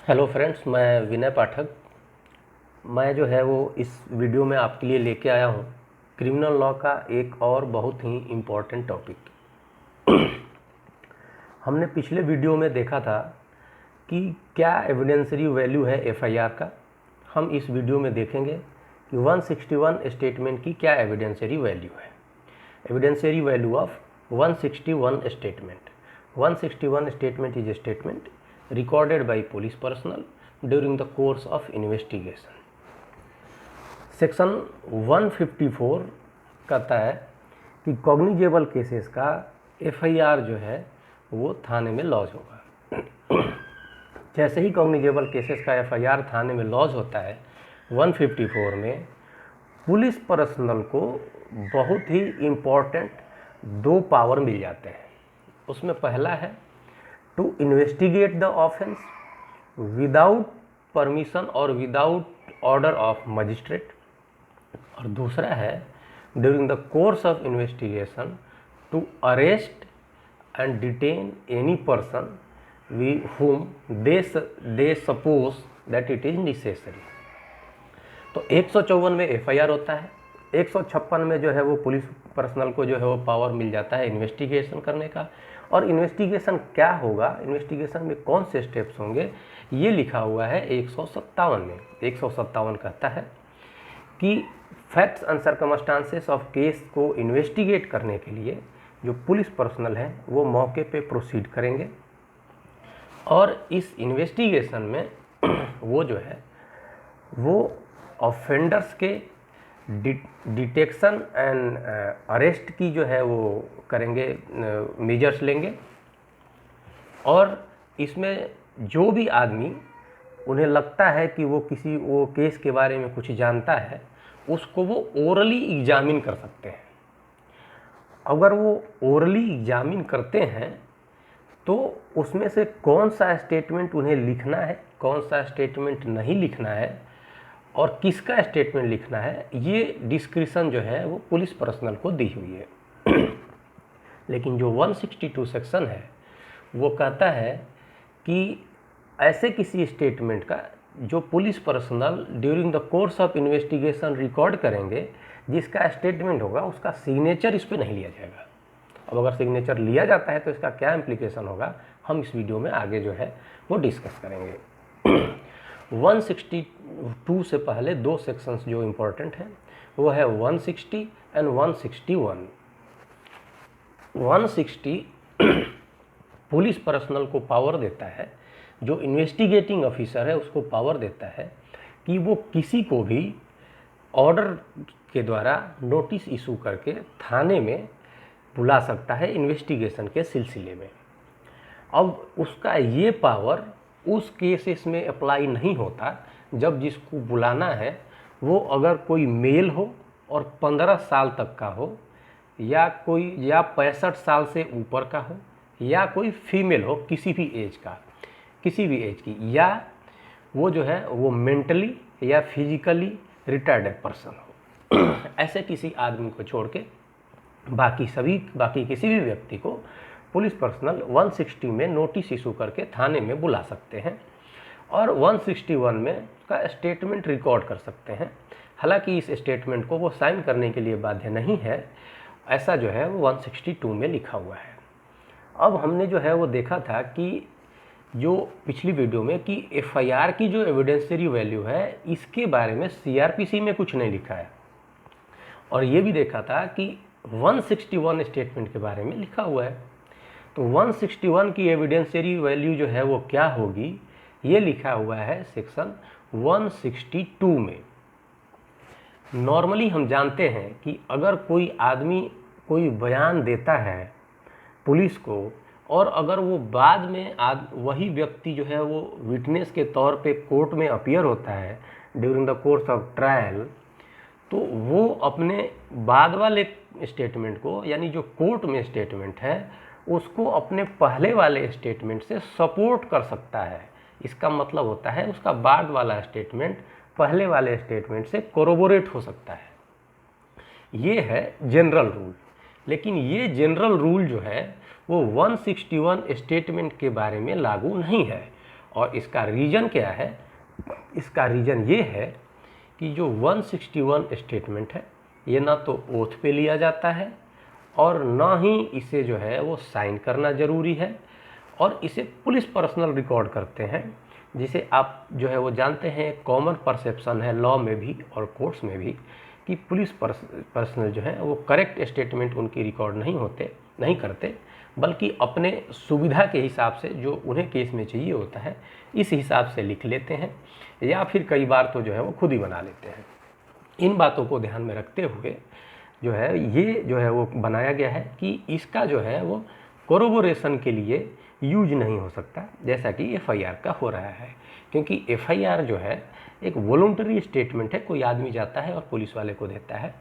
Hello friends, मैं विनय पाठक। मैं जो है वो इस वीडियो में आपके लिए लेके आया हूँ क्रिमिनल लॉ का एक और बहुत ही इम्पोर्टेंट टॉपिक। हमने पिछले वीडियो में देखा था कि क्या एविडेंसरी वैल्यू है एफआईआर का। हम इस वीडियो में देखेंगे कि 161 स्टेटमेंट की क्या एविडेंसरी वैल्यू है। Evidentiary value of 161 statement. 161 statement is a statement recorded by police personnel during the course of investigation. Section 154 कहता है कि कॉग्निजेबल केसेस का एफआईआर जो है वो थाने में लॉज होगा। जैसे ही कॉग्निजेबल केसेस का एफआईआर थाने में लॉज होता है 154 में पुलिस पर्सनल को बहुत ही इम्पोर्टेंट दो पावर मिल जाते हैं। उसमें पहला है to investigate the offence without permission और विदाउट ऑर्डर ऑफ मजिस्ट्रेट, और दूसरा है during the course of investigation to arrest and detain any person whom they suppose that it is necessary। तो 154 में एफआईआर होता है, 156 में जो है वो पुलिस पर्सनल को जो है वो पावर मिल जाता है इन्वेस्टिगेशन करने का। और इन्वेस्टिगेशन क्या होगा, इन्वेस्टिगेशन में कौन से स्टेप्स होंगे, ये लिखा हुआ है 157 में। 157 कहता है कि facts and circumstances of case को इन्वेस्टिगेट करने के लिए जो पुलिस पर्सनल है वो मौके पे प्रोसीड करेंगे, और इस इन्वेस्टिगेशन में वो जो है वो ऑफेंडर्स के डिटेक्शन एंड अरेस्ट की जो है वो करेंगे, मेजर्स लेंगे। और इसमें जो भी आदमी उन्हें लगता है कि वो केस के बारे में कुछ जानता है उसको वो ओरली एग्जामिन कर सकते हैं। अगर वो ओरली एग्जामिन करते हैं तो उसमें से कौन सा स्टेटमेंट उन्हें लिखना है, कौन सा स्टेटमेंट नहीं लिखना है और किसका स्टेटमेंट लिखना है, ये डिस्क्रिप्शन जो है वो पुलिस पर्सनल को दी हुई है। लेकिन जो 162 सेक्शन है वो कहता है कि ऐसे किसी स्टेटमेंट का जो police personal during the course of investigation record करेंगे, जिसका स्टेटमेंट होगा उसका सिग्नेचर इस पर नहीं लिया जाएगा। अब अगर सिग्नेचर लिया जाता है तो इसका क्या इम्प्लीकेशन होगा, हम इस वीडियो में आगे जो है वो डिस्कस करेंगे। 162 से पहले दो सेक्शंस जो इम्पोर्टेंट हैं वो है 160 एंड 161। 160 पुलिस पर्सनल को पावर देता है, जो इन्वेस्टिगेटिंग ऑफिसर है उसको पावर देता है कि वो किसी को भी ऑर्डर के द्वारा नोटिस इशू करके थाने में बुला सकता है इन्वेस्टिगेशन के सिलसिले में। अब उसका ये पावर उस केसेस में अप्लाई नहीं होता जब जिसको बुलाना है वो अगर कोई मेल हो और 15 साल तक का हो, या 65 साल से ऊपर का हो, या कोई फीमेल हो किसी भी एज की, या वो जो है वो मेंटली या फिजिकली रिटायर्ड पर्सन हो। ऐसे किसी आदमी को छोड़ के बाकी किसी भी व्यक्ति को पुलिस पर्सनल 160 में नोटिस इशू करके थाने में बुला सकते हैं, और 161 में उसका स्टेटमेंट रिकॉर्ड कर सकते हैं। हालांकि इस स्टेटमेंट को वो साइन करने के लिए बाध्य नहीं है, ऐसा जो है वो 162 में लिखा हुआ है। अब हमने जो है वो देखा था कि जो पिछली वीडियो में कि एफआईआर की जो एविडेंसरी वैल्यू है इसके बारे में सीआरपीसी में कुछ नहीं लिखा है, और ये भी देखा था कि 161 स्टेटमेंट के बारे में लिखा हुआ है। तो 161 की एविडेंसरी वैल्यू जो है वो क्या होगी, ये लिखा हुआ है सेक्शन 162 में। नॉर्मली हम जानते हैं कि अगर कोई आदमी कोई बयान देता है पुलिस को, और अगर वो बाद में वही व्यक्ति जो है वो विटनेस के तौर पे कोर्ट में अपीयर होता है during the course of trial, तो वो अपने बाद वाले स्टेटमेंट को, यानी जो कोर्ट में स्टेटमेंट है उसको अपने पहले वाले स्टेटमेंट से सपोर्ट कर सकता है। इसका मतलब होता है उसका बाद वाला स्टेटमेंट पहले वाले स्टेटमेंट से कोरोबोरेट हो सकता है। ये है जनरल रूल। लेकिन ये जनरल रूल जो है वो 161 स्टेटमेंट के बारे में लागू नहीं है, और इसका रीज़न क्या है? इसका रीज़न ये है कि जो 161 स्टेटमेंट है ये ना तो ओथ पे लिया जाता है और ना ही इसे जो है वो साइन करना ज़रूरी है, और इसे पुलिस पर्सनल रिकॉर्ड करते हैं, जिसे आप जो है वो जानते हैं कॉमन परसेप्शन है लॉ में भी और कोर्ट्स में भी कि पुलिस पर्सनल जो है वो करेक्ट स्टेटमेंट उनकी रिकॉर्ड नहीं करते, बल्कि अपने सुविधा के हिसाब से जो उन्हें केस में चाहिए होता है इस हिसाब से लिख लेते हैं, या फिर कई बार तो जो है वो खुद ही बना लेते हैं। इन बातों को ध्यान में रखते हुए जो है ये जो है वो बनाया गया है कि इसका जो है वो कोरोबोरेशन के लिए यूज नहीं हो सकता जैसा कि एफआईआर का हो रहा है, क्योंकि एफआईआर जो है एक वॉलंटरी स्टेटमेंट है, कोई आदमी जाता है और पुलिस वाले को देता है,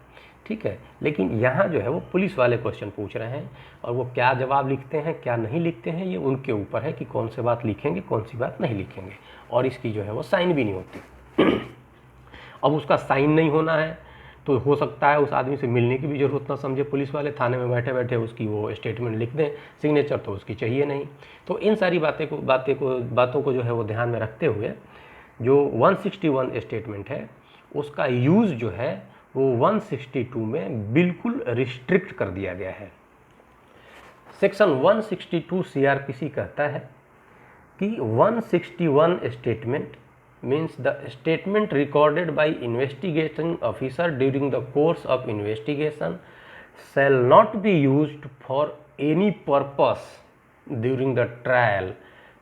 ठीक है। लेकिन यहाँ जो है वो पुलिस वाले क्वेश्चन पूछ रहे हैं और वो क्या जवाब लिखते हैं क्या नहीं लिखते हैं ये उनके ऊपर है कि कौन सी बात लिखेंगे कौन सी बात नहीं लिखेंगे, और इसकी जो है वो साइन भी नहीं होती। अब उसका साइन नहीं होना है तो हो सकता है उस आदमी से मिलने की भी ज़रूरत ना समझे पुलिस वाले, थाने में बैठे बैठे उसकी वो स्टेटमेंट लिख दें, सिग्नेचर तो उसकी चाहिए नहीं। तो इन सारी बातों को जो है वो ध्यान में रखते हुए जो 161 स्टेटमेंट है उसका यूज़ जो है वो 162 में बिल्कुल रिस्ट्रिक्ट कर दिया गया है। सेक्शन 162 सीआरपीसी कहता है कि 161 statement means the statement recorded by investigation officer during the course of investigation shall not be used for any purpose during the trial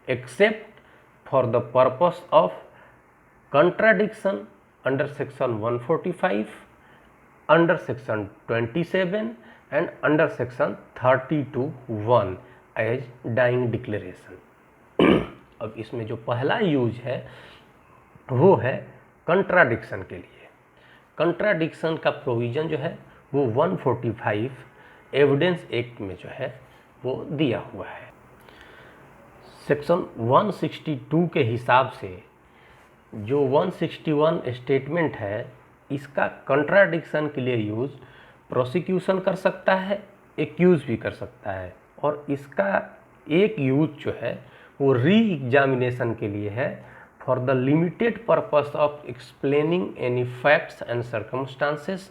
except for the purpose of contradiction under section 145, under section 27 and under section 32(1) as dying declaration। अब इसमें जो पहला use है वो है contradiction के लिए। Contradiction का प्रोविज़न जो है वो 145 एविडेंस एक्ट में जो है वो दिया हुआ है। सेक्शन 162 के हिसाब से जो 161 स्टेटमेंट है इसका कंट्राडिक्शन के लिए यूज़ प्रोसिक्यूशन कर सकता है, एक्यूज़ भी कर सकता है, और इसका एक यूज जो है वो री एग्जामिनेशन के लिए है for the limited purpose of explaining any facts and circumstances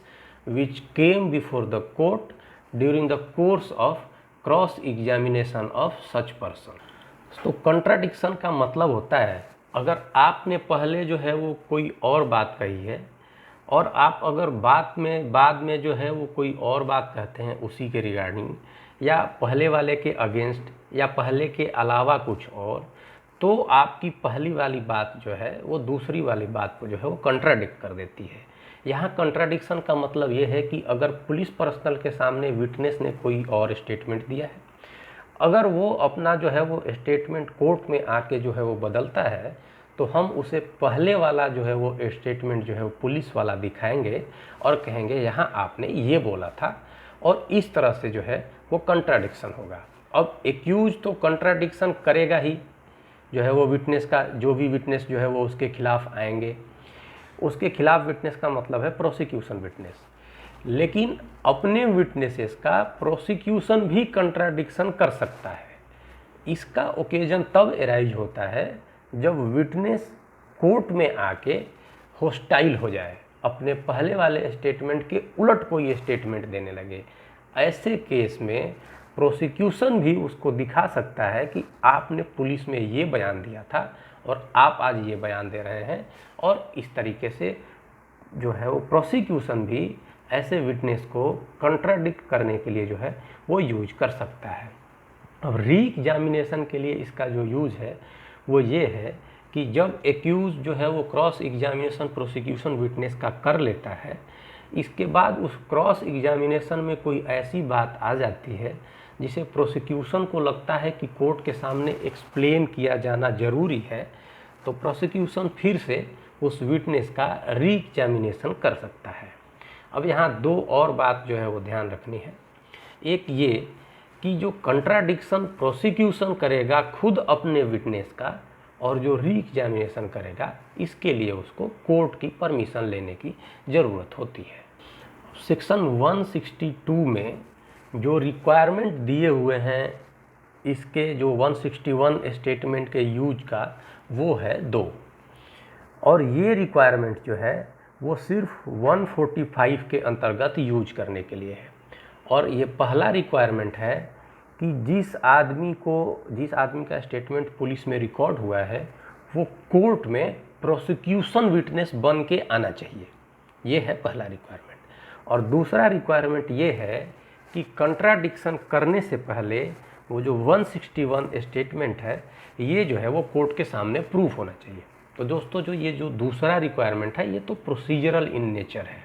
which came before the court during the course of cross examination of such person। तो contradiction का मतलब होता है अगर आपने पहले जो है वो कोई और बात कही है और आप अगर बाद में जो है वो कोई और बात कहते हैं उसी के रिगार्डिंग, या पहले वाले के अगेंस्ट या पहले के अलावा कुछ और, तो आपकी पहली वाली बात जो है वो दूसरी वाली बात को जो है वो कंट्राडिक्ट कर देती है। यहाँ कंट्राडिक्शन का मतलब ये है कि अगर पुलिस पर्सनल के सामने विटनेस ने कोई और स्टेटमेंट दिया है, अगर वो अपना जो है वो स्टेटमेंट कोर्ट में आके जो है वो बदलता है तो हम उसे पहले वाला जो है वो स्टेटमेंट जो है वो पुलिस वाला दिखाएंगे और कहेंगे यहाँ आपने ये बोला था, और इस तरह से जो है वो कंट्राडिक्शन होगा। अब एक्यूज तो कंट्राडिक्शन करेगा ही, जो है वो विटनेस का जो भी विटनेस जो है वो उसके खिलाफ आएंगे, उसके खिलाफ विटनेस का मतलब है प्रोसिक्यूशन विटनेस, लेकिन अपने विटनेसेस का प्रोसिक्यूशन भी कंट्राडिक्शन कर सकता है। इसका ओकेजन तब एराइज होता है जब विटनेस कोर्ट में आके होस्टाइल हो जाए, अपने पहले वाले स्टेटमेंट के उलट कोई स्टेटमेंट देने लगे। ऐसे केस में प्रोसिक्यूशन भी उसको दिखा सकता है कि आपने पुलिस में ये बयान दिया था और आप आज ये बयान दे रहे हैं, और इस तरीके से जो है वो प्रोसिक्यूशन भी ऐसे विटनेस को कंट्राडिक्ट करने के लिए जो है वो यूज कर सकता है। अब री एग्जामिनेशन के लिए इसका जो यूज है वो ये है कि जब एक्यूज जो है वो क्रॉस एग्जामिनेशन प्रोसिक्यूशन विटनेस का कर लेता है, इसके बाद उस क्रॉस एग्जामिनेशन में कोई ऐसी बात आ जाती है जिसे प्रोसिक्यूशन को लगता है कि कोर्ट के सामने एक्सप्लेन किया जाना ज़रूरी है, तो प्रोसिक्यूशन फिर से उस विटनेस का री एग्जामिनेशन कर सकता है। अब यहाँ दो और बात जो है वो ध्यान रखनी है। एक ये कि जो कंट्राडिक्शन प्रोसिक्यूशन करेगा खुद अपने विटनेस का, और जो री एग्जामिनेशन करेगा इसके लिए उसको कोर्ट की परमिशन लेने की ज़रूरत होती है। सेक्शन 162 में जो रिक्वायरमेंट दिए हुए हैं इसके जो 161 स्टेटमेंट के यूज का वो है 2, और ये रिक्वायरमेंट जो है वो सिर्फ 145 के अंतर्गत यूज करने के लिए है। और ये पहला रिक्वायरमेंट है कि जिस आदमी का स्टेटमेंट पुलिस में रिकॉर्ड हुआ है वो कोर्ट में प्रोसिक्यूशन विटनेस बन के आना चाहिए। ये है पहला रिक्वायरमेंट। और दूसरा रिक्वायरमेंट ये है कि कंट्राडिक्शन करने से पहले वो जो 161 स्टेटमेंट है ये जो है वो कोर्ट के सामने प्रूफ होना चाहिए। तो दोस्तों ये जो दूसरा रिक्वायरमेंट है ये तो प्रोसीजरल इन नेचर है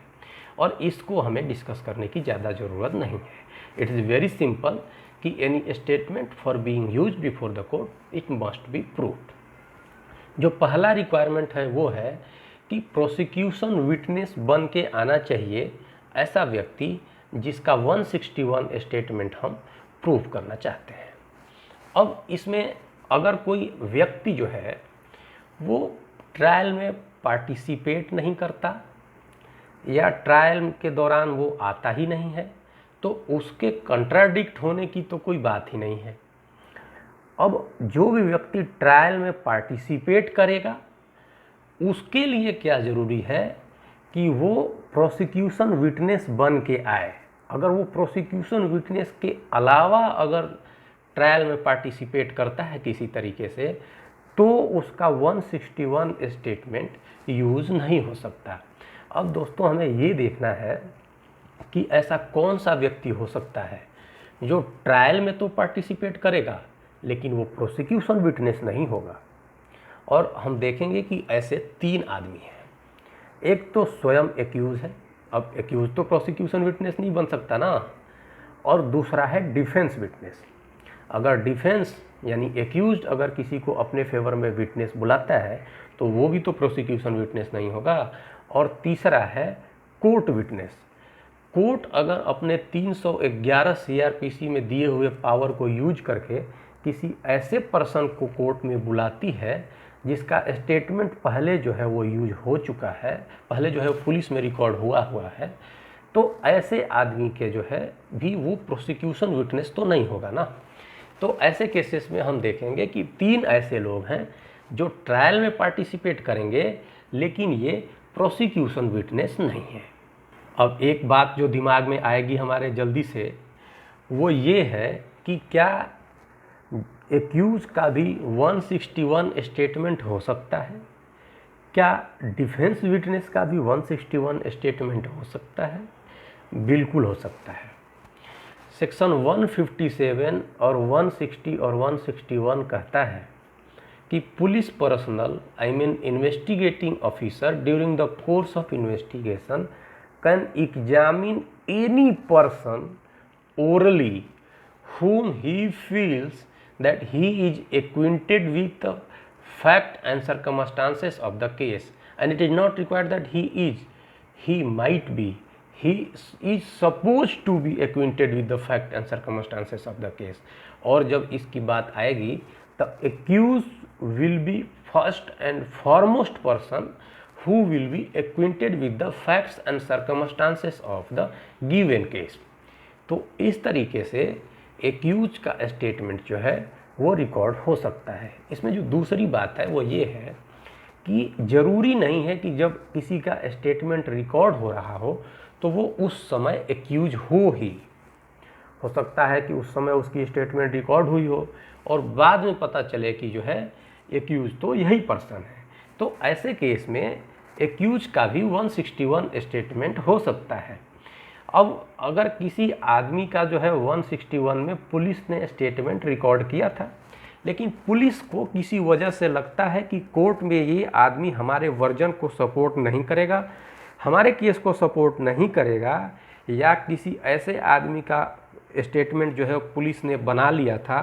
और इसको हमें डिस्कस करने की ज़्यादा ज़रूरत नहीं है। इट इज़ वेरी सिंपल कि any statement for being used before the court it must be proved. जो पहला रिक्वायरमेंट है वो है कि प्रोसिक्यूशन विटनेस बन के आना चाहिए ऐसा व्यक्ति जिसका 161 स्टेटमेंट हम प्रूव करना चाहते हैं। अब इसमें अगर कोई व्यक्ति जो है वो ट्रायल में पार्टिसिपेट नहीं करता या ट्रायल के दौरान वो आता ही नहीं है तो उसके कंट्राडिक्ट होने की तो कोई बात ही नहीं है। अब जो भी व्यक्ति ट्रायल में पार्टिसिपेट करेगा उसके लिए क्या ज़रूरी है कि वो प्रोसिक्यूशन विटनेस बन के आए। अगर वो प्रोसिक्यूशन विटनेस के अलावा अगर ट्रायल में पार्टिसिपेट करता है किसी तरीके से तो उसका 161 स्टेटमेंट यूज़ नहीं हो सकता। अब दोस्तों हमें ये देखना है कि ऐसा कौन सा व्यक्ति हो सकता है जो ट्रायल में तो पार्टिसिपेट करेगा लेकिन वो प्रोसिक्यूशन विटनेस नहीं होगा। और हम देखेंगे कि ऐसे 3 आदमी हैं। एक तो स्वयं एक्यूज़ है, अब एक्यूज़ तो प्रोसिक्यूशन विटनेस नहीं बन सकता ना। और दूसरा है डिफेंस विटनेस। अगर डिफेंस यानी एक्यूज्ड अगर किसी को अपने फेवर में विटनेस बुलाता है तो वो भी तो प्रोसिक्यूशन विटनेस नहीं होगा। और तीसरा है कोर्ट विटनेस। कोर्ट अगर अपने 311 सीआरपीसी में दिए हुए पावर को यूज करके किसी ऐसे पर्सन को कोर्ट में बुलाती है जिसका स्टेटमेंट पहले जो है वो यूज हो चुका है, पहले जो है पुलिस में रिकॉर्ड हुआ है, तो ऐसे आदमी के जो है भी वो प्रोसिक्यूशन विटनेस तो नहीं होगा ना। तो ऐसे केसेस में हम देखेंगे कि 3 ऐसे लोग हैं जो ट्रायल में पार्टिसिपेट करेंगे लेकिन ये प्रोसिक्यूशन विटनेस नहीं है। अब एक बात जो दिमाग में आएगी हमारे जल्दी से वो ये है कि क्या एक्यूज का भी 161 स्टेटमेंट हो सकता है? क्या डिफेंस विटनेस का भी 161 स्टेटमेंट हो सकता है? बिल्कुल हो सकता है। सेक्शन 157 और 160 और 161 कहता है कि police personal investigating officer during the course of investigation can examine any person orally whom he feels that he is acquainted with the fact and circumstances of the case, and it is not required that he might be, he is supposed to be acquainted with the fact and circumstances of the case। और जब इसकी बात आएगी the accused will be first and foremost person who will be acquainted with the facts and circumstances of the given case। तो इस तरीके से accused का स्टेटमेंट जो है वो रिकॉर्ड हो सकता है। इसमें जो दूसरी बात है वो ये है कि ज़रूरी नहीं है कि जब किसी का स्टेटमेंट रिकॉर्ड हो रहा हो तो वो उस समय एक्यूज हो सकता है कि उस समय उसकी स्टेटमेंट रिकॉर्ड हुई हो और बाद में पता चले कि जो है एक्यूज तो यही पर्सन है। तो ऐसे केस में एक्यूज का भी 161 स्टेटमेंट हो सकता है। अब अगर किसी आदमी का जो है 161 में पुलिस ने स्टेटमेंट रिकॉर्ड किया था लेकिन पुलिस को किसी वजह से लगता है कि कोर्ट में ये आदमी हमारे वर्जन को सपोर्ट नहीं करेगा, हमारे केस को सपोर्ट नहीं करेगा, या किसी ऐसे आदमी का स्टेटमेंट जो है पुलिस ने बना लिया था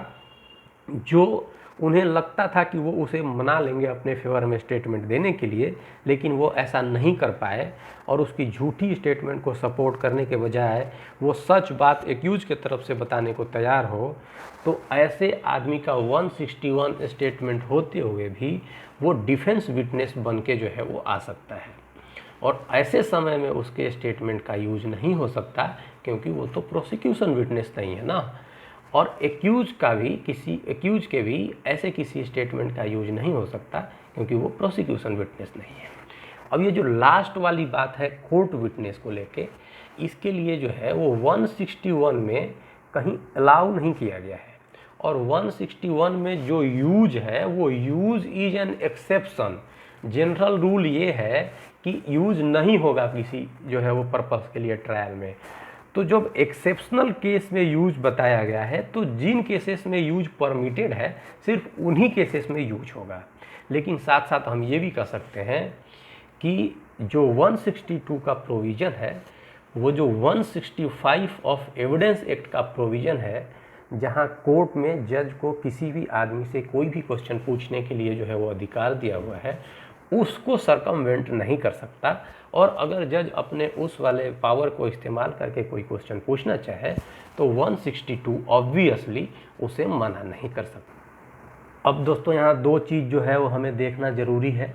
जो उन्हें लगता था कि वो उसे मना लेंगे अपने फेवर में स्टेटमेंट देने के लिए, लेकिन वो ऐसा नहीं कर पाए और उसकी झूठी स्टेटमेंट को सपोर्ट करने के बजाय वो सच बात एक्यूज के तरफ से बताने को तैयार हो, तो ऐसे आदमी का 161 स्टेटमेंट होते हुए भी वो डिफेंस विटनेस बन के जो है वो आ सकता है। और ऐसे समय में उसके स्टेटमेंट का यूज नहीं हो सकता क्योंकि वो तो प्रोसिक्यूशन विटनेस नहीं है ना। और एक्यूज का भी, किसी एक्यूज के भी ऐसे किसी स्टेटमेंट का यूज नहीं हो सकता क्योंकि वो प्रोसिक्यूशन विटनेस नहीं है। अब ये जो लास्ट वाली बात है कोर्ट विटनेस को लेके, इसके लिए जो है वो 161 में कहीं अलाउ नहीं किया गया है। और 161 में जो यूज है वो use is an exception. General rule ये है कि यूज नहीं होगा किसी जो है वो पर्पस के लिए ट्रायल में। तो जब एक्सेप्शनल केस में यूज बताया गया है तो जिन केसेस में यूज परमिटेड है सिर्फ उन्हीं केसेस में यूज होगा। लेकिन साथ साथ हम ये भी कह सकते हैं कि जो 162 का प्रोविज़न है वो जो 165 ऑफ एविडेंस एक्ट का प्रोविज़न है, जहां कोर्ट में जज को किसी भी आदमी से कोई भी क्वेश्चन पूछने के लिए जो है वो अधिकार दिया हुआ है, उसको सरकमवेंट नहीं कर सकता। और अगर जज अपने उस वाले पावर को इस्तेमाल करके कोई क्वेश्चन पूछना चाहे तो 162 ऑब्वियसली उसे मना नहीं कर सकता। अब दोस्तों यहाँ दो चीज़ जो है वो हमें देखना ज़रूरी है।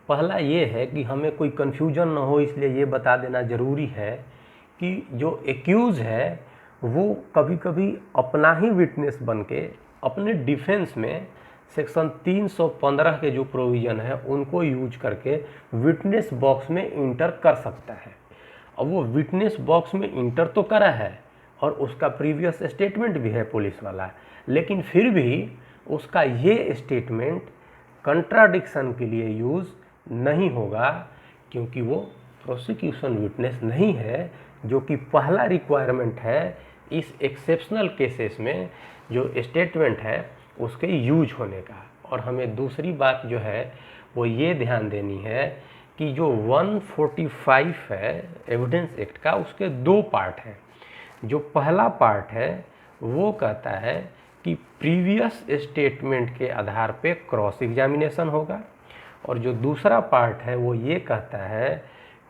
पहला ये है कि हमें कोई कन्फ्यूजन ना हो, इसलिए ये बता देना ज़रूरी है कि जो एक्यूज़ है वो कभी कभी अपना ही विटनेस बन के अपने डिफेंस में सेक्शन 315 के जो प्रोविज़न है उनको यूज करके विटनेस बॉक्स में इंटर कर सकता है। अब वो विटनेस बॉक्स में इंटर तो करा है और उसका प्रीवियस स्टेटमेंट भी है पुलिस वाला, लेकिन फिर भी उसका ये स्टेटमेंट कंट्राडिक्शन के लिए यूज़ नहीं होगा क्योंकि वो प्रोसिक्यूशन विटनेस नहीं है, जो कि पहला रिक्वायरमेंट है इस एक्सेप्शनल केसेस में जो स्टेटमेंट है उसके यूज होने का। और हमें दूसरी बात जो है वो ये ध्यान देनी है कि जो 145 है एविडेंस एक्ट का, उसके दो पार्ट हैं। जो पहला पार्ट है वो कहता है कि प्रीवियस स्टेटमेंट के आधार पे क्रॉस एग्जामिनेशन होगा, और जो दूसरा पार्ट है वो ये कहता है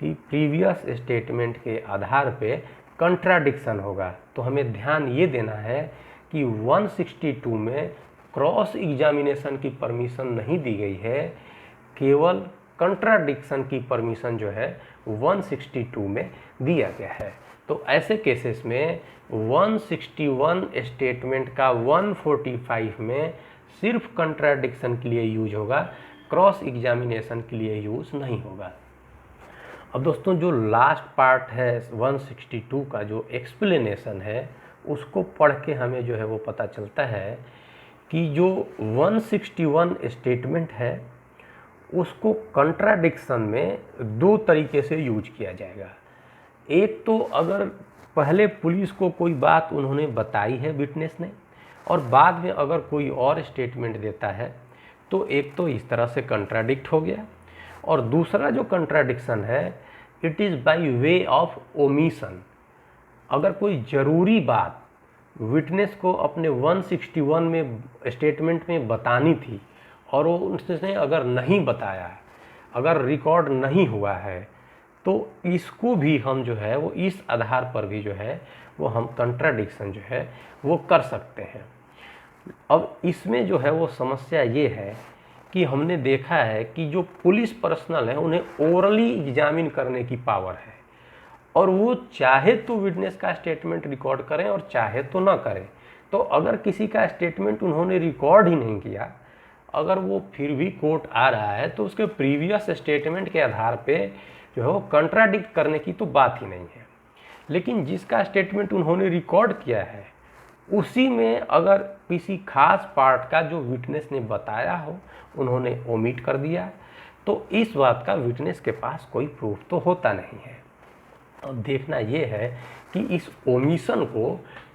कि प्रीवियस स्टेटमेंट के आधार पे कंट्राडिक्शन होगा। तो हमें ध्यान ये देना है कि 162 में क्रॉस एग्जामिनेशन की परमिशन नहीं दी गई है, केवल कंट्राडिक्शन की परमिशन जो है 162 में दिया गया है। तो ऐसे केसेस में 161 स्टेटमेंट का 145 में सिर्फ कंट्राडिक्शन के लिए यूज होगा, क्रॉस एग्जामिनेशन के लिए यूज नहीं होगा। अब दोस्तों जो लास्ट पार्ट है 162 का जो एक्सप्लेनेशन है, उसको पढ़ के हमें जो है वो पता चलता है कि जो 161 स्टेटमेंट है उसको कंट्राडिक्शन में दो तरीके से यूज किया जाएगा। एक तो अगर पहले पुलिस को कोई बात उन्होंने बताई है विटनेस ने और बाद में अगर कोई और स्टेटमेंट देता है तो एक तो इस तरह से कंट्राडिक्ट हो गया, और दूसरा जो कंट्राडिक्शन है it is by way of omission. अगर कोई ज़रूरी बात विटनेस को अपने 161 में स्टेटमेंट में बतानी थी और वो उसने अगर नहीं बताया, अगर रिकॉर्ड नहीं हुआ है, तो इसको भी हम जो है वो इस आधार पर भी जो है वो हम कंट्राडिक्शन जो है वो कर सकते हैं। अब इसमें जो है वो समस्या ये है कि हमने देखा है कि जो पुलिस पर्सनल है उन्हें ओरली एग्जामिन करने की पावर है, और वो चाहे तो विटनेस का स्टेटमेंट रिकॉर्ड करें और चाहे तो ना करें। तो अगर किसी का स्टेटमेंट उन्होंने रिकॉर्ड ही नहीं किया, अगर वो फिर भी कोर्ट आ रहा है तो उसके प्रीवियस स्टेटमेंट के आधार पे जो है वो कंट्राडिक्ट करने की तो बात ही नहीं है। लेकिन जिसका स्टेटमेंट उन्होंने रिकॉर्ड किया है उसी में अगर किसी खास पार्ट का जो विटनेस ने बताया हो उन्होंने ओमिट कर दिया, तो इस बात का विटनेस के पास कोई प्रूफ तो होता नहीं है। अब देखना ये है कि इस ओमिशन को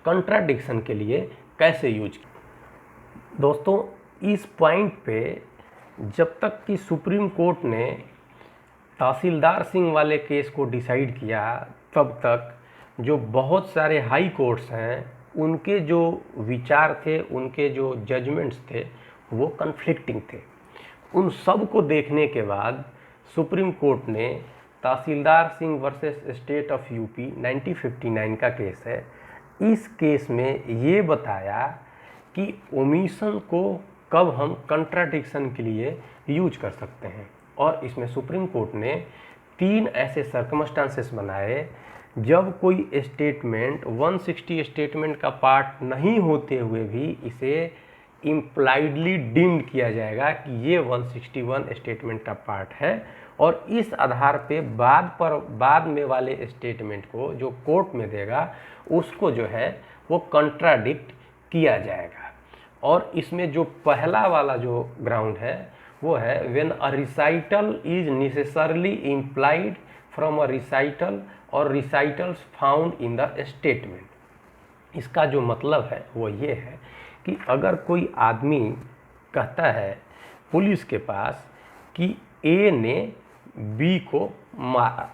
कंट्राडिक्शन के लिए कैसे यूज किया। दोस्तों इस पॉइंट पे जब तक कि सुप्रीम कोर्ट ने तहसीलदार सिंह वाले केस को डिसाइड किया, तब तक जो बहुत सारे हाई कोर्ट्स हैं उनके जो विचार थे, उनके जो जजमेंट्स थे वो कन्फ्लिक्टिंग थे। उन सब को देखने के बाद सुप्रीम कोर्ट ने Tehsildar Singh versus state of UP 1959 का केस है, इस केस में ये बताया कि ओमिशन को कब हम कंट्राडिक्शन के लिए यूज कर सकते हैं। और इसमें सुप्रीम कोर्ट ने 3 ऐसे सर्कमस्टांसेस बनाए जब कोई स्टेटमेंट 160 स्टेटमेंट का पार्ट नहीं होते हुए भी इसे इम्प्लाइडली डीम्ड किया जाएगा कि ये 161 स्टेटमेंट का पार्ट है, और इस आधार पे बाद में वाले स्टेटमेंट को जो कोर्ट में देगा उसको जो है वो कंट्राडिक्ट किया जाएगा। और इसमें जो पहला वाला जो ग्राउंड है वो है when a recital is necessarily implied from a recital और रिसाइटल्स फाउंड इन द स्टेटमेंट। इसका जो मतलब है वो ये है कि अगर कोई आदमी कहता है पुलिस के पास कि ए ने बी को मारा,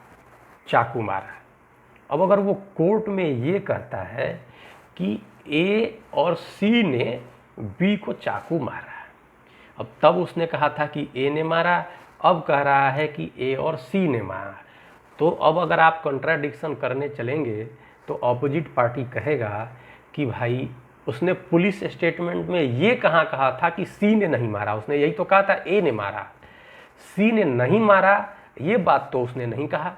चाकू मारा, अब अगर वो कोर्ट में ये कहता है कि ए और सी ने बी को चाकू मारा, अब तब उसने कहा था कि ए ने मारा, अब कह रहा है कि ए और सी ने मारा, तो अब अगर आप कंट्राडिक्शन करने चलेंगे तो ऑपोजिट पार्टी कहेगा कि भाई उसने पुलिस स्टेटमेंट में ये कहाँ कहा था कि सी ने नहीं मारा, उसने यही तो कहा था ए ने मारा, सी ने नहीं मारा ये बात तो उसने नहीं कहा।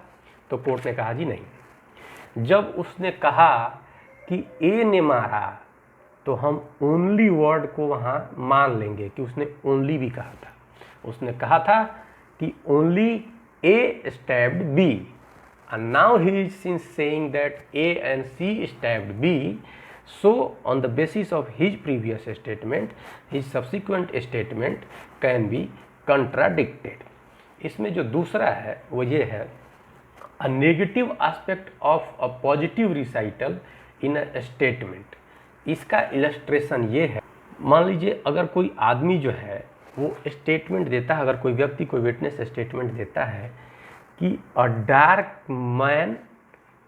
तो कोर्ट ने कहा जी नहीं, जब उसने कहा कि ए ने मारा तो हम ओनली वर्ड को वहाँ मान लेंगे कि उसने ओनली भी कहा था। उसने कहा था कि only A stabbed B, and now he is saying that A and C stabbed B, so on the basis of his previous statement his subsequent statement can be contradicted। इसमें जो दूसरा है वो ये है a negative aspect of a positive recital in a statement। इसका illustration ये है, मान लीजिए अगर कोई आदमी जो है वो स्टेटमेंट देता है, अगर कोई व्यक्ति कोई विटनेस स्टेटमेंट देता है कि a dark man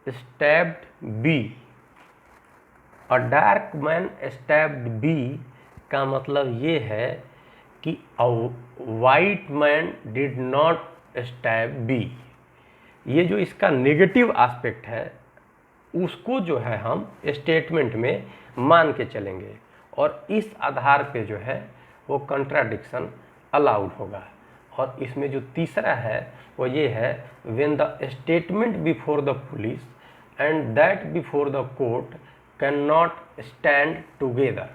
stabbed B, a dark man stabbed B का मतलब ये है कि a white man did not stab B. ये जो इसका नेगेटिव एस्पेक्ट है उसको जो है हम स्टेटमेंट में मान के चलेंगे, और इस आधार पे जो है वो कंट्राडिक्शन अलाउड होगा। और इसमें जो तीसरा है वो ये है when the statement before the police and that before the court can not stand together.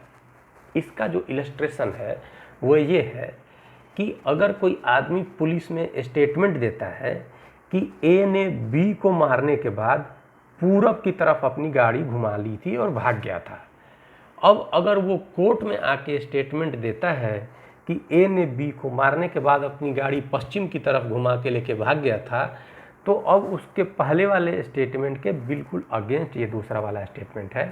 इसका जो इलस्ट्रेशन है वो ये है कि अगर कोई आदमी पुलिस में स्टेटमेंट देता है कि ए ने बी को मारने के बाद पूरब की तरफ अपनी गाड़ी घुमा ली थी और भाग गया था, अब अगर वो कोर्ट में आके स्टेटमेंट देता है कि ए ने बी को मारने के बाद अपनी गाड़ी पश्चिम की तरफ घुमा के लेके भाग गया था, तो अब उसके पहले वाले स्टेटमेंट के बिल्कुल अगेंस्ट ये दूसरा वाला स्टेटमेंट है।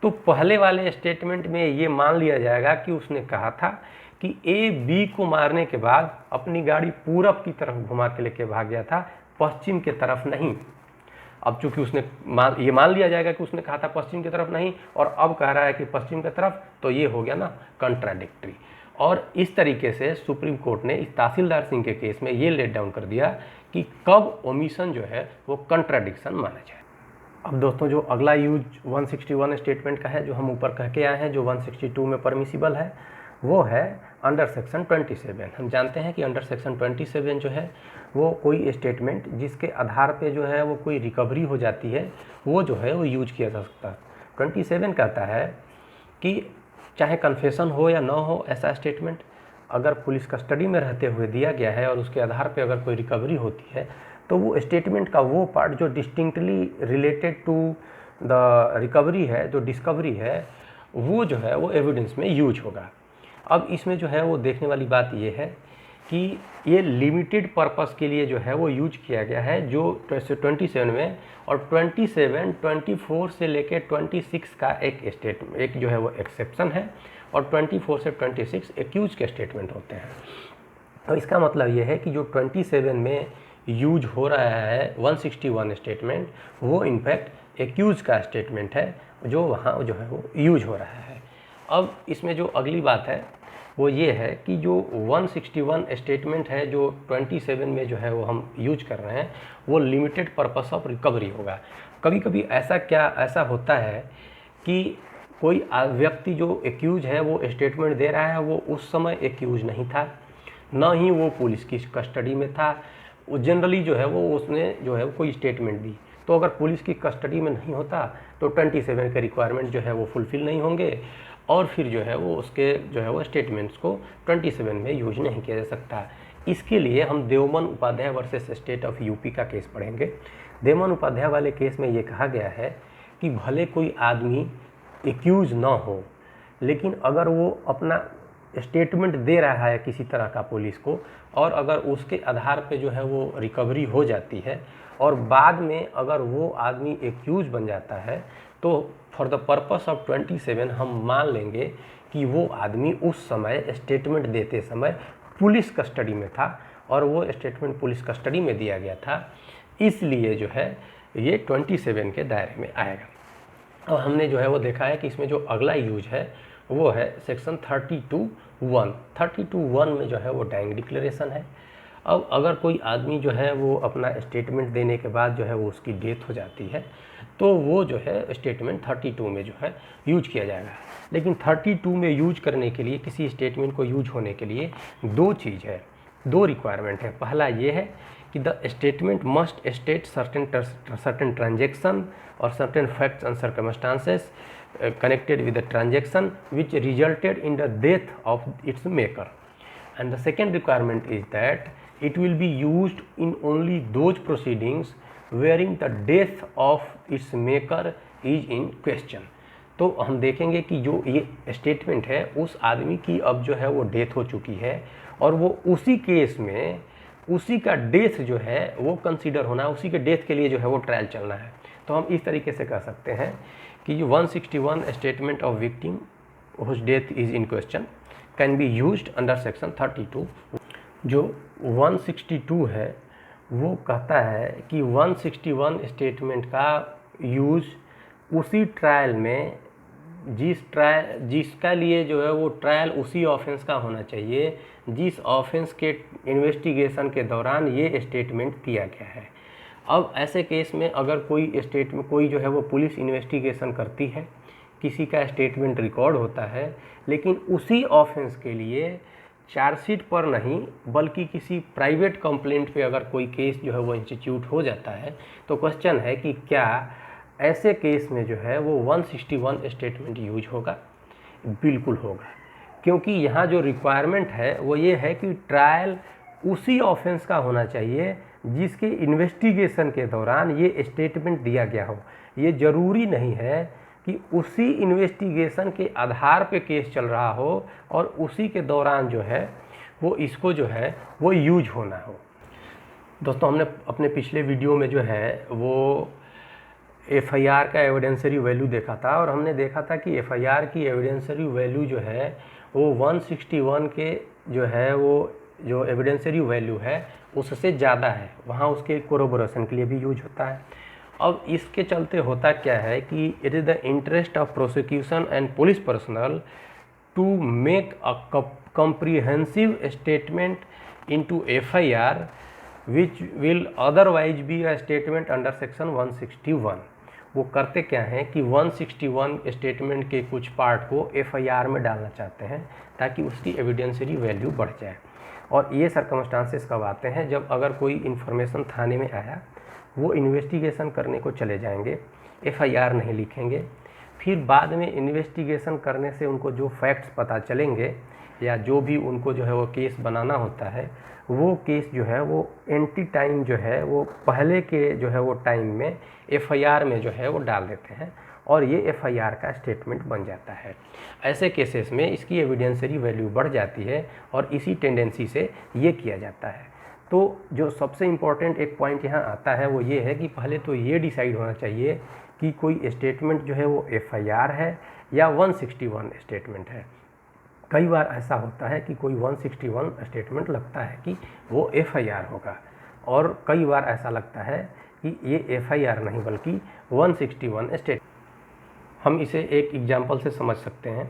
तो पहले वाले स्टेटमेंट में ये मान लिया जाएगा कि उसने कहा था कि ए बी को मारने के बाद अपनी गाड़ी पूरब की तरफ घुमा के लेके भाग गया था, पश्चिम की तरफ नहीं। अब चूंकि उसने ये मान लिया जाएगा कि उसने कहा था पश्चिम की तरफ नहीं, और अब कह रहा है कि पश्चिम की तरफ, तो ये हो गया ना कंट्राडिक्टरी। और इस तरीके से सुप्रीम कोर्ट ने इस तहसीलदार सिंह के केस में ये लेट डाउन कर दिया कि कब ओमिशन जो है वो कंट्राडिक्शन माना जाए। अब दोस्तों जो अगला यूज 161 स्टेटमेंट का है, जो हम ऊपर कह के आए हैं, जो 162 में परमिसिबल है, वो है अंडर सेक्शन 27। हम जानते हैं कि अंडर सेक्शन 27 जो है वो कोई स्टेटमेंट जिसके आधार पे जो है वो कोई रिकवरी हो जाती है वो जो है वो यूज किया जा सकता है। 27 कहता है कि चाहे कन्फेशन हो या ना हो, ऐसा स्टेटमेंट अगर पुलिस कस्टडी में रहते हुए दिया गया है और उसके आधार पे अगर कोई रिकवरी होती है तो वो स्टेटमेंट का वो पार्ट जो distinctly related to the recovery है, जो डिस्कवरी है, वो जो है वो एविडेंस में यूज होगा। अब इसमें जो है वो देखने वाली बात ये है कि ये लिमिटेड पर्पस के लिए जो है वो यूज किया गया है जो 27 में, और 27, 24 से लेके 26 का एक जो है वो एक्सेप्शन है, और 24 से 26 एक्यूज के स्टेटमेंट होते हैं। तो इसका मतलब ये है कि जो 27 में यूज हो रहा है 161 स्टेटमेंट, वो इनफैक्ट एक्यूज का स्टेटमेंट है जो वहाँ जो है वो यूज हो रहा है। अब इसमें जो अगली बात है वो ये है कि जो 161 स्टेटमेंट है जो 27 में जो है वो हम यूज कर रहे हैं वो लिमिटेड पर्पस ऑफ रिकवरी होगा। कभी कभी ऐसा होता है कि कोई व्यक्ति जो एक्यूज है वो स्टेटमेंट दे रहा है, वो उस समय एक्यूज नहीं था, ना ही वो पुलिस की कस्टडी में था, वो जनरली जो है वो उसने जो है कोई स्टेटमेंट दी, तो अगर पुलिस की कस्टडी में नहीं होता तो 27 के रिक्वायरमेंट जो है वो फुलफ़िल नहीं होंगे और फिर जो है वो उसके जो है वो स्टेटमेंट्स को 27 में यूज नहीं किया जा सकता। इसके लिए हम Devman Upadhyay versus state of UP का केस पढ़ेंगे। देवमन उपाध्याय वाले केस में ये कहा गया है कि भले कोई आदमी एक्यूज ना हो, लेकिन अगर वो अपना स्टेटमेंट दे रहा है किसी तरह का पुलिस को और अगर उसके आधार पे जो है वो रिकवरी हो जाती है और बाद में अगर वो आदमी एक्यूज बन जाता है तो फॉर द पर्पस ऑफ 27 हम मान लेंगे कि वो आदमी उस समय स्टेटमेंट देते समय पुलिस कस्टडी में था और वो स्टेटमेंट पुलिस कस्टडी में दिया गया था, इसलिए जो है ये 27 के दायरे में आएगा। अब हमने जो है वो देखा है कि इसमें जो अगला यूज है वो है सेक्शन 32(1). 32(1) में जो है वो डाइंग डिक्लेरेशन है। अब अगर कोई आदमी जो है वो अपना स्टेटमेंट देने के बाद जो है वो उसकी डेथ हो जाती है तो वो जो है स्टेटमेंट 32 में जो है यूज किया जाएगा। लेकिन 32 में यूज करने के लिए, किसी स्टेटमेंट को यूज होने के लिए दो चीज़ है, दो रिक्वायरमेंट है। पहला ये है कि the statement must state certain transaction और certain facts and circumstances connected with the transaction which resulted in the death of its maker, and the second requirement is that it will be used in only those proceedings wherein the death of its maker is in question। तो हम देखेंगे कि जो ये statement है उस आदमी की अब जो है वो डेथ हो चुकी है और वो उसी केस में उसी का डेथ जो है वो कंसीडर होना है, उसी के डेथ के लिए जो है वो ट्रायल चलना है। तो हम इस तरीके से कह सकते हैं कि 161 statement of victim whose death is in question can be used under section 32। जो 162 है वो कहता है कि 161 स्टेटमेंट का यूज उसी ट्रायल में जिसका लिए जो है वो ट्रायल उसी ऑफेंस का होना चाहिए जिस ऑफेंस के इन्वेस्टिगेशन के दौरान ये स्टेटमेंट दिया गया है। अब ऐसे केस में अगर कोई जो है वो पुलिस इन्वेस्टिगेशन करती है, किसी का स्टेटमेंट रिकॉर्ड होता है, लेकिन उसी ऑफेंस के लिए चार्जशीट पर नहीं बल्कि किसी प्राइवेट कंप्लेंट पे अगर कोई केस जो है वो इंस्टीट्यूट हो जाता है तो क्वेश्चन है कि क्या ऐसे केस में जो है वो 161 स्टेटमेंट यूज होगा? बिल्कुल होगा, क्योंकि यहाँ जो रिक्वायरमेंट है वो ये है कि ट्रायल उसी ऑफेंस का होना चाहिए जिसके इन्वेस्टिगेशन के दौरान ये स्टेटमेंट दिया गया हो। ये ज़रूरी नहीं है कि उसी इन्वेस्टिगेशन के आधार पे केस चल रहा हो और उसी के दौरान जो है वो इसको जो है वो यूज होना हो। दोस्तों, हमने अपने पिछले वीडियो में जो है वो एफआईआर का एविडेंसरी वैल्यू देखा था और हमने देखा था कि एफआईआर की एविडेंसरी वैल्यू जो है वो 161 के जो है वो जो एविडेंसरी वैल्यू है उससे ज़्यादा है, वहाँ उसके कोरोबोरेशन के लिए भी यूज होता है। अब इसके चलते होता क्या है कि it is the interest of prosecution and police personnel to make a comprehensive statement into FIR which will otherwise be a statement under section 161। वो करते क्या हैं कि 161 स्टेटमेंट के कुछ पार्ट को FIR में डालना चाहते हैं ताकि उसकी एविडेंसरी वैल्यू बढ़ जाए। और ये सर्कमस्टांसेस कब आते हैं? जब अगर कोई इन्फॉर्मेशन थाने में आया, वो इन्वेस्टिगेशन करने को चले जाएंगे, FIR नहीं लिखेंगे, फिर बाद में इन्वेस्टिगेशन करने से उनको जो फैक्ट्स पता चलेंगे या जो भी उनको जो है वो केस बनाना होता है, वो केस जो है वो एंटी टाइम जो है वो पहले के जो है वो टाइम में FIR में जो है वो डाल देते हैं और ये FIR का स्टेटमेंट बन जाता है। ऐसे केसेस में इसकी एविडेंसरी वैल्यू बढ़ जाती है और इसी टेंडेंसी से ये किया जाता है। तो जो सबसे इम्पॉर्टेंट एक पॉइंट यहाँ आता है वो ये है कि पहले तो ये डिसाइड होना चाहिए कि कोई स्टेटमेंट जो है वो FIR है या 161 स्टेटमेंट है। कई बार ऐसा होता है कि कोई 161 स्टेटमेंट लगता है कि वो FIR होगा और कई बार ऐसा लगता है कि ये FIR नहीं बल्कि 161 स्टेटमेंट। हम इसे एक एग्जांपल से समझ सकते हैं।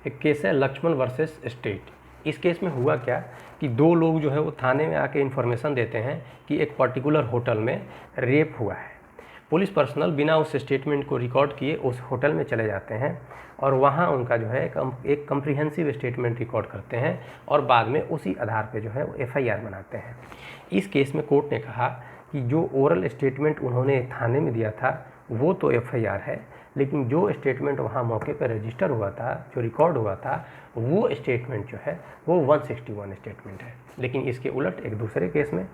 एक केस है लक्ष्मण वर्सेस स्टेट। इस केस में हुआ क्या कि दो लोग जो है वो थाने में आके इन्फॉर्मेशन देते हैं कि एक पर्टिकुलर होटल में रेप हुआ है। पुलिस पर्सनल बिना उस स्टेटमेंट को रिकॉर्ड किए उस होटल में चले जाते हैं और वहाँ उनका जो है एक कम्प्रीहेंसिव स्टेटमेंट रिकॉर्ड करते हैं और बाद में उसी आधार पे जो है वो FIR बनाते हैं। इस केस में कोर्ट ने कहा कि जो ओरल स्टेटमेंट उन्होंने थाने में दिया था वो तो एफआईआर है, लेकिन जो स्टेटमेंट वहाँ मौके पर रजिस्टर हुआ था, जो रिकॉर्ड हुआ था, वो स्टेटमेंट जो है वो 161 स्टेटमेंट है। लेकिन इसके उलट एक दूसरे केस में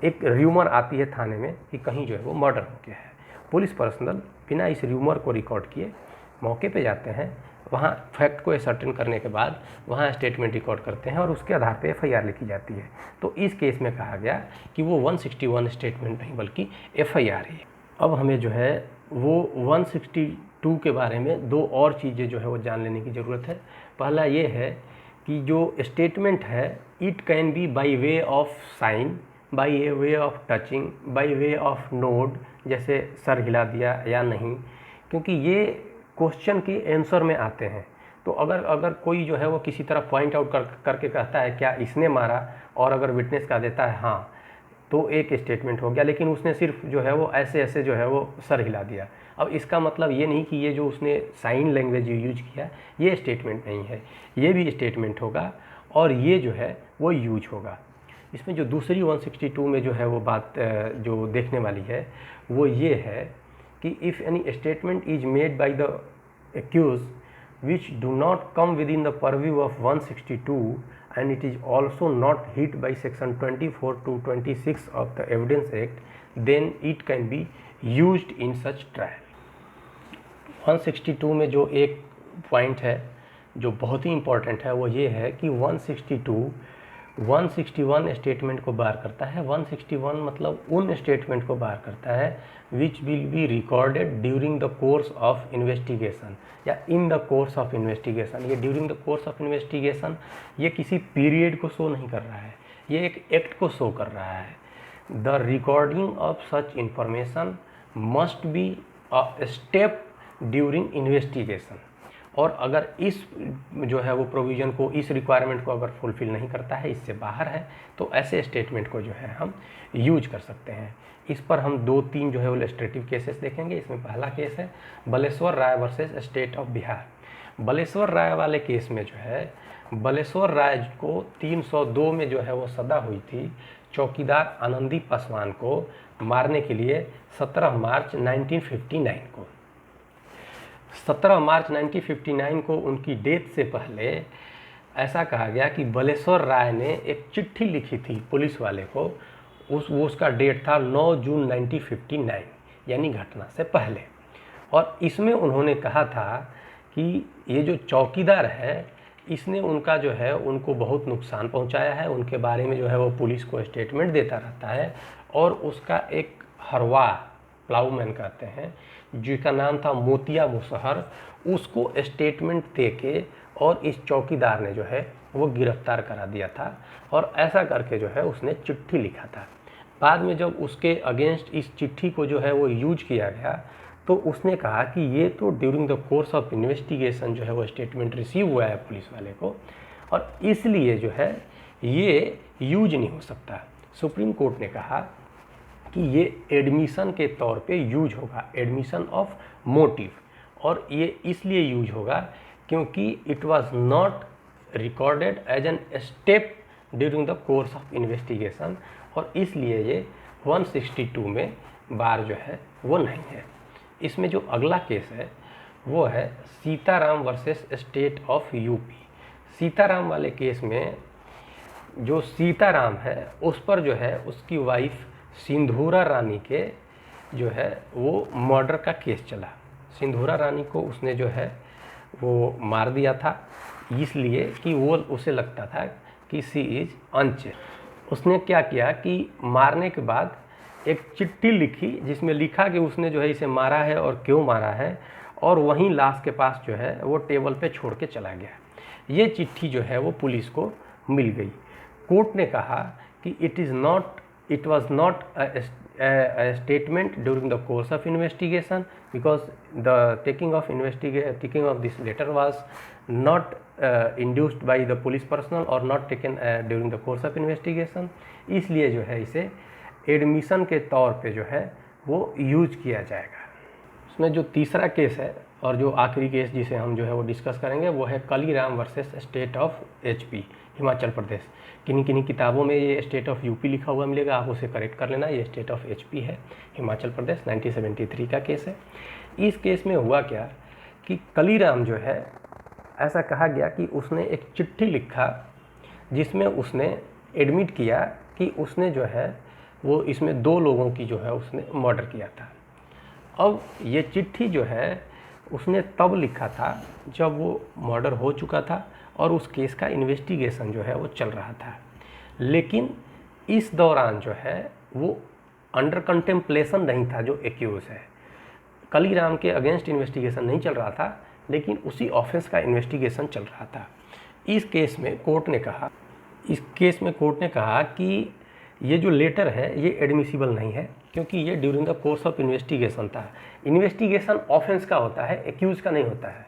एक र्यूमर आती है थाने में कि कहीं जो है वो मर्डर हो गया है। पुलिस पर्सनल बिना इस र्यूमर को रिकॉर्ड किए मौके पे जाते हैं, वहाँ फैक्ट को सर्टेन करने के बाद वहाँ स्टेटमेंट रिकॉर्ड करते हैं और उसके आधार पे एफआईआर लिखी जाती है। तो इस केस में कहा गया कि वो 161 स्टेटमेंट नहीं बल्कि एफआईआर है। अब हमें जो है वो 162 के बारे में दो और चीज़ें जो है वो जान लेने की ज़रूरत है। पहला ये है कि जो स्टेटमेंट है it can be by way of sine, by way of touching, by way of node, जैसे सर हिला दिया या नहीं, क्योंकि ये क्वेश्चन के आंसर में आते हैं। तो अगर कोई जो है वो किसी तरह पॉइंट आउट करके कहता है क्या इसने मारा, और अगर विटनेस कह देता है हाँ, तो एक स्टेटमेंट हो गया। लेकिन उसने सिर्फ जो है वो ऐसे ऐसे जो है वो सर हिला दिया। अब इसका मतलब ये नहीं कि ये जो उसने साइन लैंग्वेज यूज किया ये स्टेटमेंट नहीं है, ये भी स्टेटमेंट होगा और ये जो है वो यूज होगा। इसमें जो दूसरी 162 में जो है वो बात जो देखने वाली है वो ये है कि if any statement is made by the accused which do not come within the purview of 162 and it is also not hit by section 24 to 26 of the Evidence Act, then it can be used in such trial। 162 में जो एक point है जो बहुत ही important है वो ये है कि 161 स्टेटमेंट को बार करता है। 161 मतलब उन स्टेटमेंट को बार करता है which will be recorded during the course of investigation या in the course of investigation. ये during the course of investigation ये किसी पीरियड को शो नहीं कर रहा है, ये एक एक्ट को शो कर रहा है। The recording of such information must be a step during investigation. और अगर इस जो है वो प्रोविज़न को, इस रिक्वायरमेंट को अगर फुलफ़िल नहीं करता है, इससे बाहर है, तो ऐसे स्टेटमेंट को जो है हम यूज कर सकते हैं। इस पर हम 2-3 जो है वो इलस्ट्रेटिव केसेस देखेंगे। इसमें पहला केस है Baleshwar Rai versus state of Bihar. Baleshwar Rai वाले केस में जो है बलेश्वर राय को 302 में जो है वो सजा हुई थी चौकीदार आनंदी पासवान को मारने के लिए 17 मार्च 1959 को। 17 मार्च 1959 को उनकी डेथ से पहले ऐसा कहा गया कि बलेश्वर राय ने एक चिट्ठी लिखी थी पुलिस वाले को। उसका डेट था 9 जून 1959, यानी घटना से पहले। और इसमें उन्होंने कहा था कि ये जो चौकीदार है इसने उनका जो है उनको बहुत नुकसान पहुंचाया है, उनके बारे में जो है वो पुलिस को स्टेटमेंट देता रहता है। और उसका एक हरवा प्लाउमैन कहते हैं जिसका नाम था मोतिया मुसहर, उसको स्टेटमेंट दे के और इस चौकीदार ने जो है वो गिरफ्तार करा दिया था। और ऐसा करके जो है उसने चिट्ठी लिखा था। बाद में जब उसके अगेंस्ट इस चिट्ठी को जो है वो यूज किया गया तो उसने कहा कि ये तो during the course of investigation जो है वो स्टेटमेंट रिसीव हुआ है पुलिस वाले को, और इसलिए जो है ये यूज नहीं हो सकता। सुप्रीम कोर्ट ने कहा कि ये एडमिशन के तौर पे यूज होगा, एडमिशन ऑफ मोटिव, और ये इसलिए यूज होगा क्योंकि it was not recorded as an step during the course of investigation, और इसलिए ये 162 में बार जो है वो नहीं है। इसमें जो अगला केस है वो है Sitaram versus state of UP. Sitaram वाले केस में जो सीताराम है उस पर जो है उसकी वाइफ सिंधूरा रानी के जो है वो मर्डर का केस चला। सिंधूरा रानी को उसने जो है वो मार दिया था इसलिए कि वो उसे लगता था कि सी इज़ अनचेस्ट। उसने क्या किया कि मारने के बाद एक चिट्ठी लिखी जिसमें लिखा कि उसने जो है इसे मारा है और क्यों मारा है, और वहीं लाश के पास जो है वो टेबल पे छोड़ के चला गया। ये चिट्ठी जो है वो पुलिस को मिल गई। कोर्ट ने कहा कि it was not a statement during the course of investigation because the taking of this letter was not induced by the police personnel or not taken during the course of investigation, इसलिए जो है इसे admission के तौर पे जो है वो यूज किया जाएगा। उसमें जो तीसरा केस है और जो आखिरी केस जिसे हम जो है वो डिस्कस करेंगे वो है Kaliram versus state of HP Himachal Pradesh. किन्हीं किन्हीं किताबों में ये स्टेट ऑफ यूपी लिखा हुआ मिलेगा, आप उसे करेक्ट कर लेना, ये स्टेट ऑफ एचपी है, हिमाचल प्रदेश, 1973 का केस है। इस केस में हुआ क्या कि कलीराम जो है, ऐसा कहा गया कि उसने एक चिट्ठी लिखा जिसमें उसने एडमिट किया कि उसने जो है वो इसमें 2 लोगों की जो है उसने मर्डर किया था। अब ये चिट्ठी जो है उसने तब लिखा था जब वो मर्डर हो चुका था और उस केस का इन्वेस्टिगेशन जो है वो चल रहा था, लेकिन इस दौरान जो है वो अंडर कंटेम्पलेशन नहीं था जो एक्यूज है। कलीराम के अगेंस्ट इन्वेस्टिगेशन नहीं चल रहा था, लेकिन उसी ऑफेंस का इन्वेस्टिगेशन चल रहा था। इस केस में कोर्ट ने कहा कि ये जो लेटर है ये एडमिसिबल नहीं है, क्योंकि ये during the course of investigation था। इन्वेस्टिगेशन ऑफेंस का होता है, एक्यूज का नहीं होता है।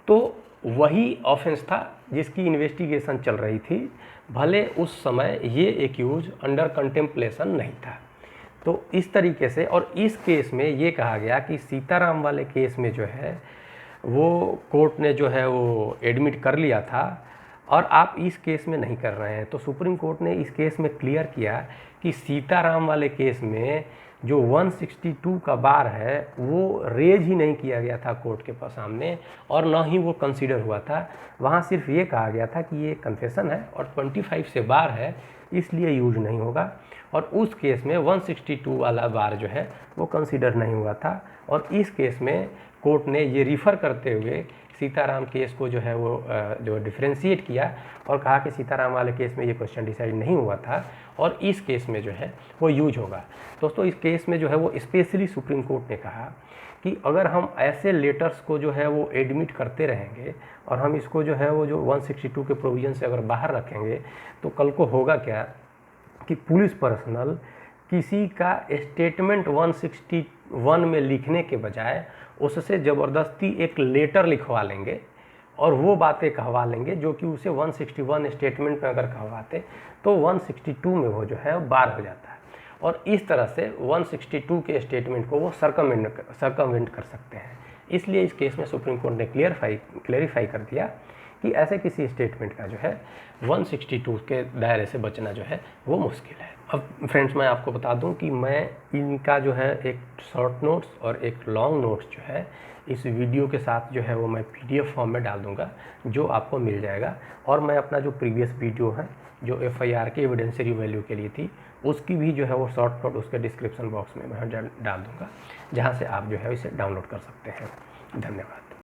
तो वही ऑफेंस था जिसकी इन्वेस्टिगेशन चल रही थी, भले उस समय ये एक्यूज अंडर कंटेम्पलेशन नहीं था। तो इस तरीके से, और इस केस में ये कहा गया कि सीताराम वाले केस में जो है वो कोर्ट ने जो है वो एडमिट कर लिया था और आप इस केस में नहीं कर रहे हैं। तो सुप्रीम कोर्ट ने इस केस में क्लियर किया कि सीताराम वाले केस में जो 162 का बार है वो रेज ही नहीं किया गया था कोर्ट के पास सामने, और ना ही वो कंसीडर हुआ था। वहाँ सिर्फ ये कहा गया था कि ये कन्फेशन है और 25 से बार है, इसलिए यूज नहीं होगा। और उस केस में 162 वाला बार जो है वो कंसीडर नहीं हुआ था। और इस केस में कोर्ट ने ये रिफ़र करते हुए सीताराम केस को जो है वो जो डिफ्रेंशिएट किया और कहा कि सीताराम वाले केस में ये क्वेश्चन डिसाइड नहीं हुआ था और इस केस में जो है वो यूज होगा। दोस्तों, इस केस में जो है वो स्पेशली सुप्रीम कोर्ट ने कहा कि अगर हम ऐसे लेटर्स को जो है वो एडमिट करते रहेंगे और हम इसको जो है वो जो 162 के प्रोविज़न से अगर बाहर रखेंगे तो कल को होगा क्या कि पुलिस पर्सनल किसी का स्टेटमेंट 161 में लिखने के बजाय उससे ज़बरदस्ती एक लेटर लिखवा लेंगे और वो बातें कहवा लेंगे जो कि उसे 161 स्टेटमेंट में अगर कहवाते तो 162 में वो जो है बार हो जाता है, और इस तरह से 162 के स्टेटमेंट को वो सर्कमवेंट कर सकते हैं। इसलिए इस केस में सुप्रीम कोर्ट ने क्लेरिफाई कर दिया कि ऐसे किसी स्टेटमेंट का जो है 162 के दायरे से बचना जो है वो मुश्किल है। अब फ्रेंड्स, मैं आपको बता दूं कि मैं इनका जो है एक शॉर्ट नोट्स और एक लॉन्ग नोट्स जो है इस वीडियो के साथ जो है वो मैं PDF फॉर्म में डाल दूंगा, जो आपको मिल जाएगा। और मैं अपना जो प्रीवियस वीडियो है जो FIR के एविडेंशियरी वैल्यू के लिए थी, उसकी भी जो है वो शॉर्ट नोट उसके डिस्क्रिप्शन बॉक्स में मैं डाल दूँगा, जहाँ से आप जो है इसे डाउनलोड कर सकते हैं। धन्यवाद।